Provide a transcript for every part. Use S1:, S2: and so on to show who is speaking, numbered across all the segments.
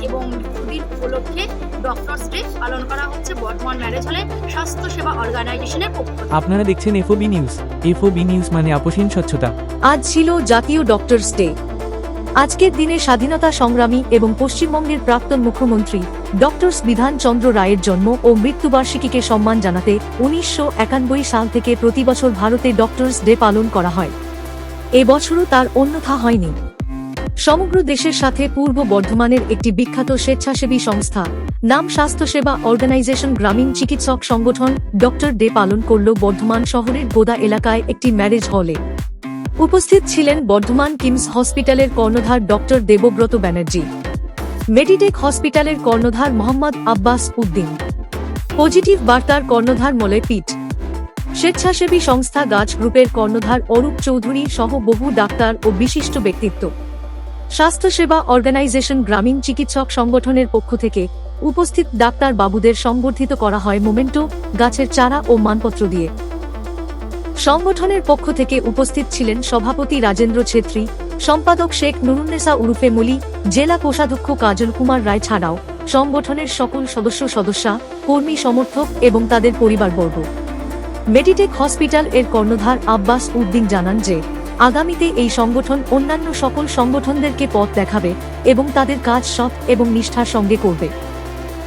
S1: এবং মৃত্যুদিন উপলক্ষে doctors day পালন করা হচ্ছে বর্ধমান ম্যারেজ হলে স্বাস্থ্যসেবা অর্গানাইজেশনের পক্ষ থেকে।
S2: আপনারা দেখছেন এফওবি নিউজ। এফওবি নিউজ মানে আপোষহীন স্বচ্ছতা।
S3: আজ ছিল জাতীয় ডক্টরস ডে। আজকের দিনে স্বাধীনতা সংগ্রামী এবং পশ্চিমবঙ্গের প্রাক্তন মুখ্যমন্ত্রী ডক্টরস বিধান চন্দ্র রায়ের জন্ম ও মৃত্যুবার্ষিকীকে সম্মান জানাতে 1991 সাল থেকে প্রতি বছর ভারতে ডক্টরস ডে পালন করা হয়। এবছরও তার অন্যথা হয়নি। সমগ্র দেশের সাথে পূর্ব বর্ধমানের একটি বিখ্যাত স্বেচ্ছাসেবী সংস্থা নাম স্বাস্থ্যসেবা অর্গানাইজেশন গ্রামীণ চিকিৎসক সংগঠন ডক্টর ডে পালন করল বর্ধমান শহরের গোদা এলাকায় একটি ম্যারেজ হলে। উপস্থিত ছিলেন বর্ধমান কিমস হসপিটালের কর্ণধার ডক্টর দেবব্রত ব্যানার্জি, মেডিটেক হসপিটালের কর্ণধার মোহাম্মদ আব্বাস উদ্দিন, পজিটিভ বার্তার কর্ণধার মলয় পিট, স্বেচ্ছাসেবী সংস্থা গাছ গ্রুপের কর্ণধার অরূপ চৌধুরী সহ বহু ডাক্তার ও বিশিষ্ট ব্যক্তিত্ব। স্বাস্থ্যসেবা অর্গানাইজেশন গ্রামীণ চিকিৎসক সংগঠনের পক্ষ থেকে উপস্থিত ডাক্তার বাবুদের সংবর্ধিত করা হয় মোমেন্টো, গাছের চারা ও মানপত্র দিয়ে। সংগঠনের পক্ষ থেকে উপস্থিত ছিলেন সভাপতি রাজেন্দ্র ছেত্রী, সম্পাদক শেখ নুরুন্নেসা উরুফে মলি, জেলা কোষাধ্যক্ষ কাজল কুমার রায় ছাড়াও সংগঠনের সকল সদস্যা, কর্মী সমর্থক এবং তাদের পরিবারবর্গ। মেডিটেক হসপিটাল এর কর্ণধার আব্বাস উদ্দিন জানান যে আগামীতে এই সংগঠন অন্যান্য সকল সংগঠনদেরকে পথ দেখাবে এবং তাদের কাজ সৎ এবং নিষ্ঠার সঙ্গে করবে।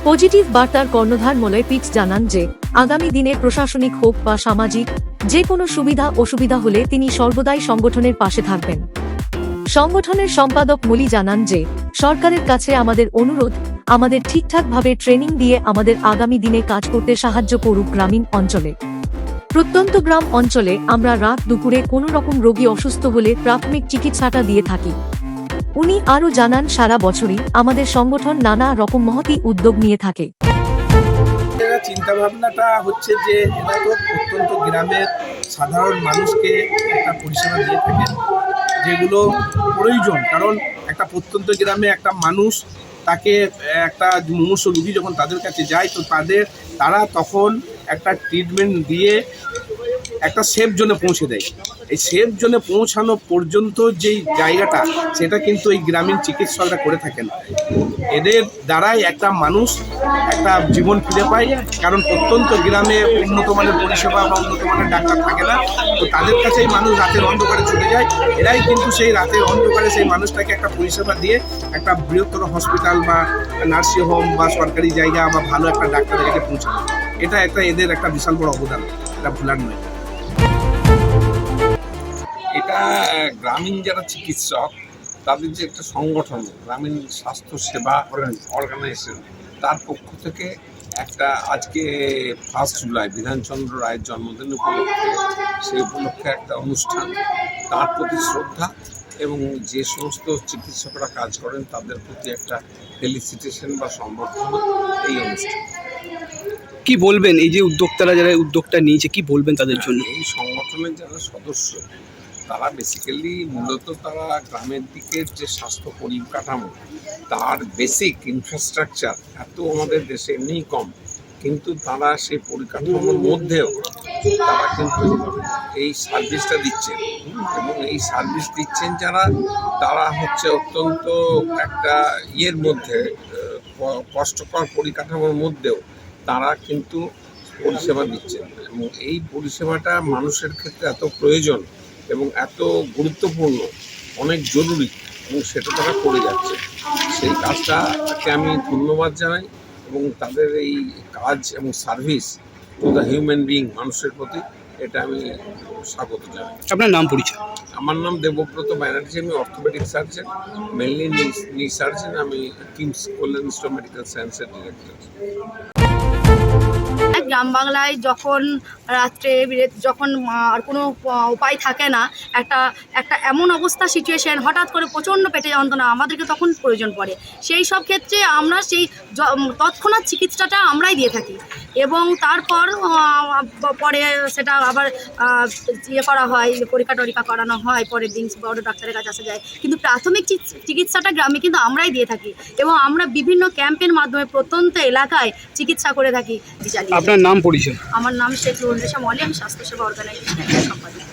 S3: পজিটিভ বার্তার কর্ণধার মলয় পিট জানান যে আগামী দিনে প্রশাসনিক হোক বা সামাজিক যে কোনো সুবিধা অসুবিধা হলে তিনি সর্বদাই সংগঠনের পাশে থাকবেন। সংগঠনের সম্পাদক মলি জানান যে সরকারের কাছে আমাদের অনুরোধ, আমাদের ঠিকঠাকভাবে ট্রেনিং দিয়ে আমাদের আগামী দিনে কাজ করতে সাহায্য করুক। গ্রামীণ অঞ্চলে, প্রত্যন্ত গ্রাম অঞ্চলে আমরা রাত দুপুরে কোনো রকম রোগী অসুস্থ হলে প্রাথমিক চিকিৎসাটা দিয়ে থাকি। উনি আরও জানান সারা বছরই আমাদের সংগঠন নানা রকম মহতি উদ্যোগ নিয়ে থাকে।
S4: চিন্তা ভাবনাটা হচ্ছে যে এটা তো প্রত্যন্ত গ্রামের সাধারণ মানুষকে একটা পরিষেবা দিয়ে থাকেন যেগুলো প্রয়োজন। কারণ একটা প্রত্যন্ত গ্রামে একটা মানুষ তাকে একটা মুমূর্ষু রোগী যখন তাদের কাছে যায় তো তারা তখন একটা ট্রিটমেন্ট দিয়ে একটা সেফ জোনে পৌঁছে দেয়। এই সেফ জোনে পৌঁছানো পর্যন্ত যেই জায়গাটা সেটা কিন্তু এই গ্রামীণ চিকিৎসকরা করে থাকেন। এদের দ্বারাই একটা মানুষ একটা জীবন ফিরে পায়। কারণ প্রত্যন্ত গ্রামে উন্নত মানের পরিষেবা বা উন্নত মানের ডাক্তার থাকে না, তো তাদের কাছেই মানুষ রাতের অন্ধকারে ছুটে যায়। এরাই কিন্তু সেই রাতের অন্ধকারে সেই মানুষটাকে একটা পরিষেবা দিয়ে একটা বৃহত্তর হসপিটাল বা নার্সিংহোম বা সরকারি জায়গা বা ভালো একটা ডাক্তারের কাছে পৌঁছানো। এটা এদের একটা বিশাল বড় অবদান, এটা ভুলার নয়।
S5: এটা গ্রামীণ যারা চিকিৎসক তাদের যে একটা সংগঠন গ্রামীণ স্বাস্থ্য সেবা অর্গানাইজেশন, তার পক্ষ থেকে একটা আজকে 1 জুলাই বিধানচন্দ্র রায়ের জন্মদিন উপলক্ষে সেই উপলক্ষে একটা অনুষ্ঠান, তার প্রতি শ্রদ্ধা এবং যে সমস্ত চিকিৎসকরা কাজ করেন তাদের প্রতি একটা ফেলিসিটেশন বা সম্বর্ধনা এই অনুষ্ঠান।
S6: কি বলবেন এই যে উদ্যোক্তারা যারা উদ্যোগটা নিয়েছে, কি বলবেন তাদের জন্য?
S5: এই সংগঠনের যারা সদস্য তারা বেসিক্যালি মূলত তারা গ্রামের দিকের যে স্বাস্থ্য পরিকাঠামো তার বেসিক ইনফ্রাস্ট্রাকচার এত আমাদের দেশে এমনিই কম, কিন্তু তারা সেই পরিকাঠামোর মধ্যেও তারা কিন্তু এই সার্ভিসটা দিচ্ছেন এবং এই সার্ভিস দিচ্ছেন যারা তারা হচ্ছে অত্যন্ত একটা ইয়ের মধ্যে কষ্টকর পরিকাঠামোর মধ্যেও তারা কিন্তু পরিষেবা দিচ্ছেন এবং এই পরিষেবাটা মানুষের ক্ষেত্রে এত প্রয়োজন এবং এত গুরুত্বপূর্ণ, অনেক জরুরি এবং সেটা তারা করে যাচ্ছে। সেই কাজটাকে আমি ধন্যবাদ জানাই এবং তাদের এই কাজ এবং service to the human being, মানুষের প্রতি, এটা আমি স্বাগত জানাই।
S6: আপনার নাম পরিচয়?
S5: আমার নাম দেবব্রত ব্যানার্জি, আমি অর্থোপেডিক সার্জন, মেনলি নি সার্জন। আমি কিমস কল্যাণ মেডিকেল সায়েন্সের ডিরেক্টর।
S1: গ্রাম বাংলায় যখন রাত্রে যখন আর কোনো উপায় থাকে না, একটা এমন অবস্থা সিচুয়েশন, হঠাৎ করে প্রচণ্ড পেটে যন্ত্রণা, আমাদেরকে তখন প্রয়োজন পড়ে। সেই সব ক্ষেত্রে আমরা সেই তৎক্ষণাৎ চিকিৎসাটা আমরাই দিয়ে থাকি এবং তারপর পরে সেটা আবার করা হয়, পরীক্ষা টরীক্ষা করানো হয়, পরের দিন বড় ডাক্তারের কাছে আসা যায়। কিন্তু প্রাথমিক চিকিৎসাটা গ্রামে কিন্তু আমরাই দিয়ে থাকি এবং আমরা বিভিন্ন ক্যাম্পের মাধ্যমে প্রত্যন্ত এলাকায় চিকিৎসা করে থাকি।
S6: আপনার নাম পরিচয়?
S1: আমার নাম শেখ নুরুন্নেসা মলি, আমি স্বাস্থ্যসেবা অর্গানাইজেশনের সম্পাদক।